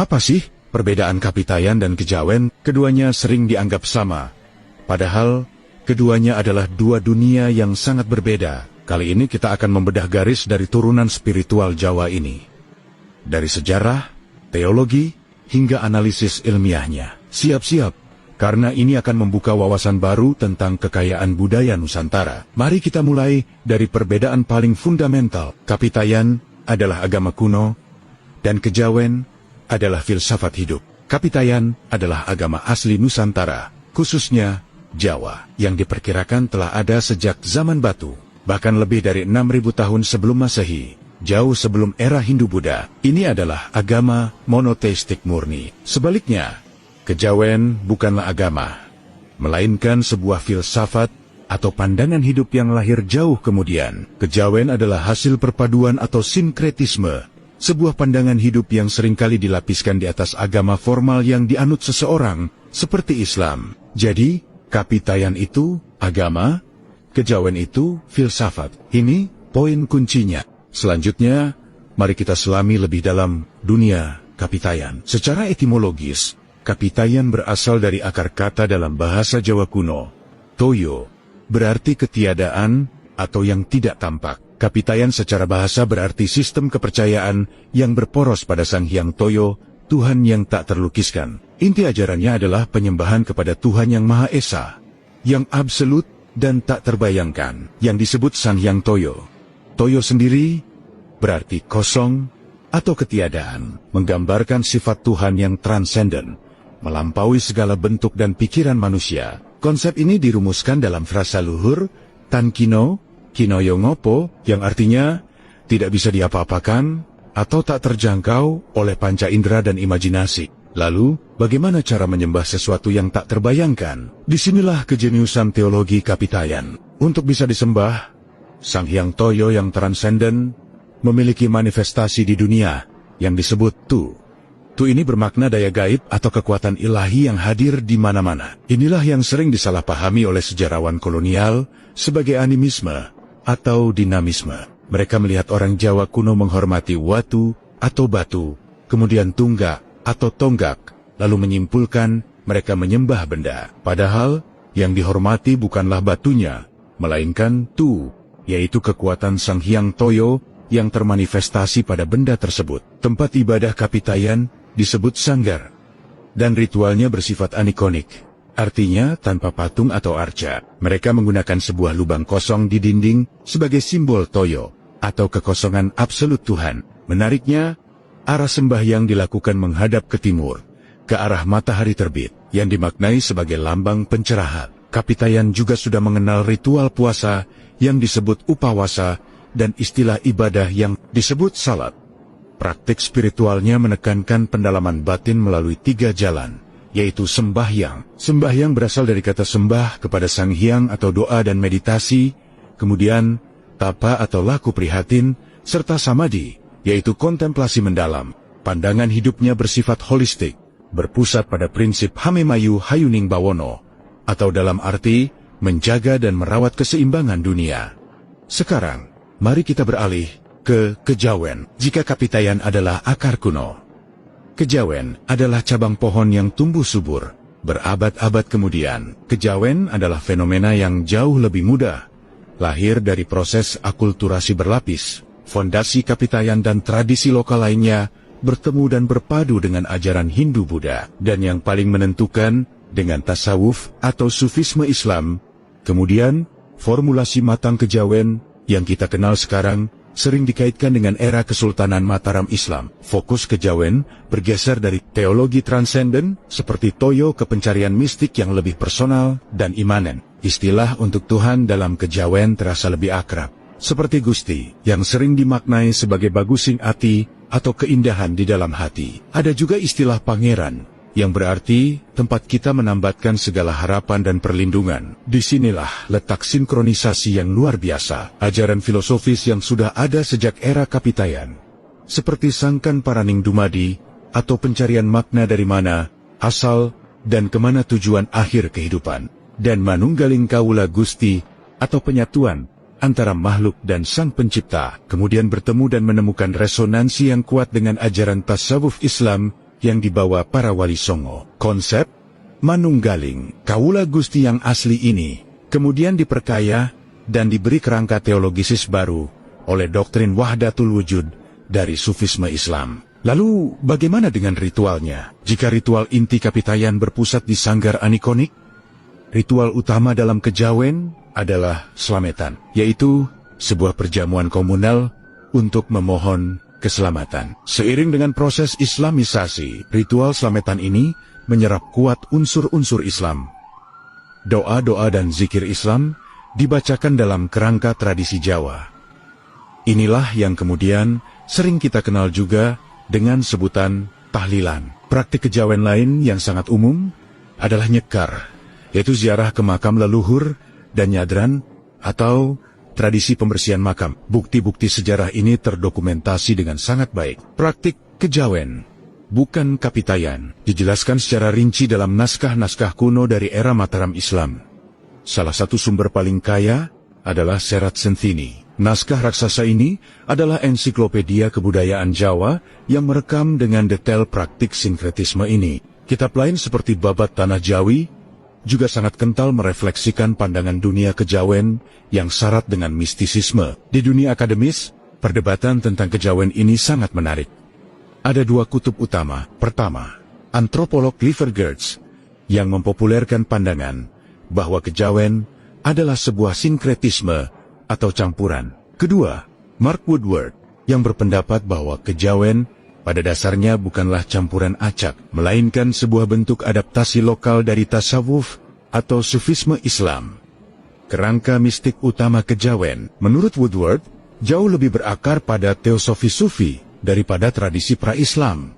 Apa sih perbedaan kapitayan dan kejawen? Keduanya sering dianggap sama. Padahal, keduanya adalah dua dunia yang sangat berbeda. Kali ini kita akan membedah garis dari turunan spiritual Jawa ini. Dari sejarah, teologi, hingga analisis ilmiahnya. Siap-siap, karena ini akan membuka wawasan baru tentang kekayaan budaya Nusantara. Mari kita mulai dari perbedaan paling fundamental. Kapitayan adalah agama kuno, dan kejawen adalah filsafat hidup. Kapitayan adalah agama asli Nusantara, khususnya Jawa, yang diperkirakan telah ada sejak zaman batu, bahkan lebih dari 6.000 tahun sebelum Masehi, jauh sebelum era Hindu-Buddha. Ini adalah agama monoteistik murni. Sebaliknya, kejawen bukanlah agama, melainkan sebuah filsafat atau pandangan hidup yang lahir jauh kemudian. Kejawen adalah hasil perpaduan atau sinkretisme, sebuah pandangan hidup yang seringkali dilapiskan di atas agama formal yang dianut seseorang, seperti Islam. Jadi, kapitayan itu agama, kejawen itu filsafat. Ini poin kuncinya. Selanjutnya, mari kita selami lebih dalam dunia kapitayan. Secara etimologis, kapitayan berasal dari akar kata dalam bahasa Jawa kuno, toyo, berarti ketiadaan atau yang tidak tampak. Kapitayan secara bahasa berarti sistem kepercayaan yang berporos pada Sang Hyang Toyo, Tuhan yang tak terlukiskan. Inti ajarannya adalah penyembahan kepada Tuhan yang Maha Esa, yang absolut dan tak terbayangkan, yang disebut Sang Hyang Toyo. Toyo sendiri berarti kosong atau ketiadaan, menggambarkan sifat Tuhan yang transenden, melampaui segala bentuk dan pikiran manusia. Konsep ini dirumuskan dalam frasa luhur, Tan Kino, Kinoyo Ngopo, yang artinya tidak bisa diapa-apakan atau tak terjangkau oleh panca indera dan imajinasi. Lalu, bagaimana cara menyembah sesuatu yang tak terbayangkan? Disinilah kejeniusan teologi kapitayan. Untuk bisa disembah, Sang Hyang Toyo yang transenden memiliki manifestasi di dunia yang disebut Tu. Tu ini bermakna daya gaib atau kekuatan ilahi yang hadir di mana-mana. Inilah yang sering disalahpahami oleh sejarawan kolonial sebagai animisme atau dinamisme. Mereka melihat orang Jawa kuno menghormati watu atau batu, kemudian tunggak atau tonggak, lalu menyimpulkan mereka menyembah benda. Padahal, yang dihormati bukanlah batunya, melainkan Tu, yaitu kekuatan Sang Hyang Toyo yang termanifestasi pada benda tersebut. Tempat ibadah kapitayan disebut sanggar, dan ritualnya bersifat anikonik, artinya tanpa patung atau arca. Mereka menggunakan sebuah lubang kosong di dinding sebagai simbol Toyo, atau kekosongan absolut Tuhan. Menariknya, arah sembahyang dilakukan menghadap ke timur, ke arah matahari terbit, yang dimaknai sebagai lambang pencerahan. Kapitayan juga sudah mengenal ritual puasa yang disebut upawasa, dan istilah ibadah yang disebut salat. Praktik spiritualnya menekankan pendalaman batin melalui 3 jalan, yaitu sembahyang. Sembahyang berasal dari kata sembah kepada Sang Hyang atau doa dan meditasi, kemudian tapa atau laku prihatin, serta samadhi, yaitu kontemplasi mendalam. Pandangan hidupnya bersifat holistik, berpusat pada prinsip Hamemayu Hayuning Bawono, atau dalam arti menjaga dan merawat keseimbangan dunia. Sekarang, mari kita beralih ke kejawen. Jika kapitayan adalah akar kuno, kejawen adalah cabang pohon yang tumbuh subur berabad-abad kemudian. Kejawen adalah fenomena yang jauh lebih mudah, lahir dari proses akulturasi berlapis. Fondasi kapitayan dan tradisi lokal lainnya bertemu dan berpadu dengan ajaran Hindu-Buddha, dan yang paling menentukan dengan tasawuf atau sufisme Islam. Kemudian, formulasi matang kejawen yang kita kenal sekarang sering dikaitkan dengan era Kesultanan Mataram Islam. Fokus kejawen bergeser dari teologi transenden seperti Toyo ke pencarian mistik yang lebih personal dan imanen. Istilah untuk Tuhan dalam kejawen terasa lebih akrab, seperti Gusti, yang sering dimaknai sebagai bagusing ati atau keindahan di dalam hati. Ada juga istilah pangeran, yang berarti tempat kita menambatkan segala harapan dan perlindungan. Disinilah letak sinkronisasi yang luar biasa. Ajaran filosofis yang sudah ada sejak era kapitayan, seperti Sangkan Paraning Dumadi, atau pencarian makna dari mana, asal, dan kemana tujuan akhir kehidupan, dan Manunggaling Kawula Gusti, atau penyatuan antara makhluk dan Sang Pencipta, kemudian bertemu dan menemukan resonansi yang kuat dengan ajaran tasawuf Islam, yang dibawa para wali songo. Konsep manunggaling Kawula Gusti yang asli ini kemudian diperkaya dan diberi kerangka teologisis baru oleh doktrin Wahdatul Wujud dari Sufisme Islam. Lalu, bagaimana dengan ritualnya? Jika ritual inti kapitayan berpusat di sanggar anikonik, ritual utama dalam kejawen adalah slametan, yaitu sebuah perjamuan komunal untuk memohon keselamatan. Seiring dengan proses islamisasi, ritual slametan ini menyerap kuat unsur-unsur Islam. Doa-doa dan zikir Islam dibacakan dalam kerangka tradisi Jawa. Inilah yang kemudian sering kita kenal juga dengan sebutan tahlilan. Praktik kejawen lain yang sangat umum adalah nyekar, yaitu ziarah ke makam leluhur dan nyadran atau tradisi pembersihan makam. Bukti-bukti sejarah ini terdokumentasi dengan sangat baik. Praktik kejawen, bukan kapitayan, dijelaskan secara rinci dalam naskah-naskah kuno dari era Mataram Islam. Salah satu sumber paling kaya adalah Serat Senthini. Naskah raksasa ini adalah ensiklopedia kebudayaan Jawa yang merekam dengan detail praktik sinkretisme ini. Kitab lain seperti Babat Tanah Jawi juga sangat kental merefleksikan pandangan dunia kejawen yang syarat dengan mistisisme. Di dunia akademis, perdebatan tentang kejawen ini sangat menarik. Ada dua kutub utama. Pertama, antropolog Clifford Geertz yang mempopulerkan pandangan bahwa kejawen adalah sebuah sinkretisme atau campuran. Kedua, Mark Woodward yang berpendapat bahwa kejawen pada dasarnya bukanlah campuran acak, melainkan sebuah bentuk adaptasi lokal dari tasawuf atau sufisme Islam. Kerangka mistik utama kejawen, menurut Woodward, jauh lebih berakar pada teosofi sufi daripada tradisi pra-Islam.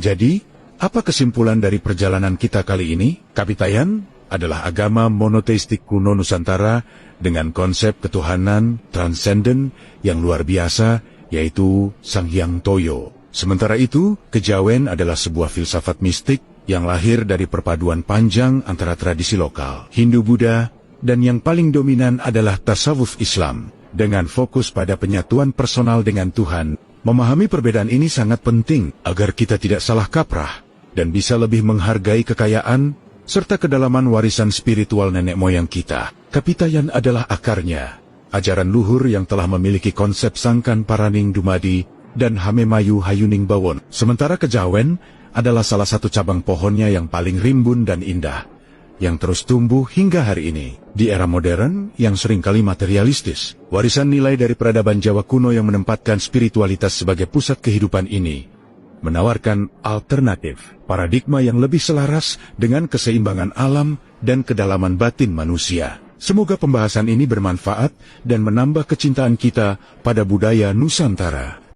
Jadi, apa kesimpulan dari perjalanan kita kali ini? Kapitayan adalah agama monoteistik kuno Nusantara dengan konsep ketuhanan transenden yang luar biasa, yaitu Sang Hyang Toyo. Sementara itu, kejawen adalah sebuah filsafat mistik yang lahir dari perpaduan panjang antara tradisi lokal, Hindu-Buddha, dan yang paling dominan adalah tasawuf Islam, dengan fokus pada penyatuan personal dengan Tuhan. Memahami perbedaan ini sangat penting agar kita tidak salah kaprah dan bisa lebih menghargai kekayaan serta kedalaman warisan spiritual nenek moyang kita. Kapitayan adalah akarnya, ajaran luhur yang telah memiliki konsep Sangkan Paraning Dumadi dan Hamemayu Hayuning Bawon. Sementara kejawen adalah salah satu cabang pohonnya yang paling rimbun dan indah, yang terus tumbuh hingga hari ini. Di era modern yang seringkali materialistis, warisan nilai dari peradaban Jawa kuno yang menempatkan spiritualitas sebagai pusat kehidupan ini menawarkan alternatif, paradigma yang lebih selaras dengan keseimbangan alam dan kedalaman batin manusia. Semoga pembahasan ini bermanfaat dan menambah kecintaan kita pada budaya Nusantara.